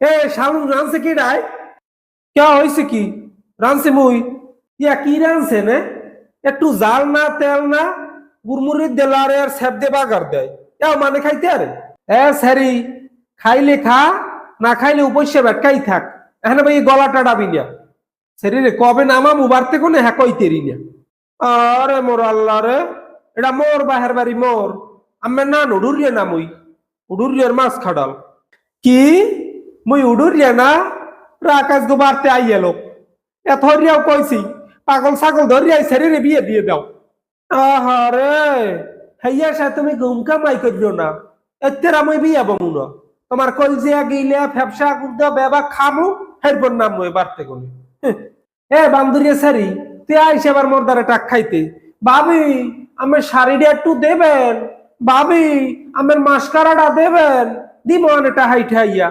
এ শালু রানছে কি রায়? কে হয়েছে কি? রানছে মুই? ইয়া কি রানছে নে? একটু জাল না তেল না গুরমুরির দেলারে আর সেপ দে বাগার দেয়। মানে খাইতে আরে স্যারি, খাইলে খা, না খাইলে উপস্যা বেটকাই থাক। এখানে ভাই গলাটা ডাবি না সেরি রে, কবে নামামু বাড়তে কোনে হ্যাঁ কইতেরি না। আরে মোর আল্লাহ রে, এটা মোর বাহের বাড়ি মোর। আমি না উড়ুরিয়ে না মুই উড়ুরিয়ার মাছ খাডাল কি? মুই উড়ুরিয়া না? আকাশ গো বাড়তে আই এলো এ ধরিয়াও কইছি পাগল ছাগল ধরিয়াই ছেড়ে রে বিয়ে দিয়ে দাও। আহারে, হেইয়া সে তুমি ঘুম কামাই করিও না। এত্তের আমি বিয়া বমু না। তোমার কলজিয়া গিলে ফ্যাপসা গুদা বেবা খামু হেরপর নাম মই বাড়তে কোনে। এ বান্দুরিয়া সারি, তুই আইসে আবার মোর দ্বারা টাক খাইতে। ভাবি, আমার শাড়িটা একটু দেবেন? ভাবি, আমার মাস্কারাটা দেবেন? দিব অনেকটা হাইঠাইয়া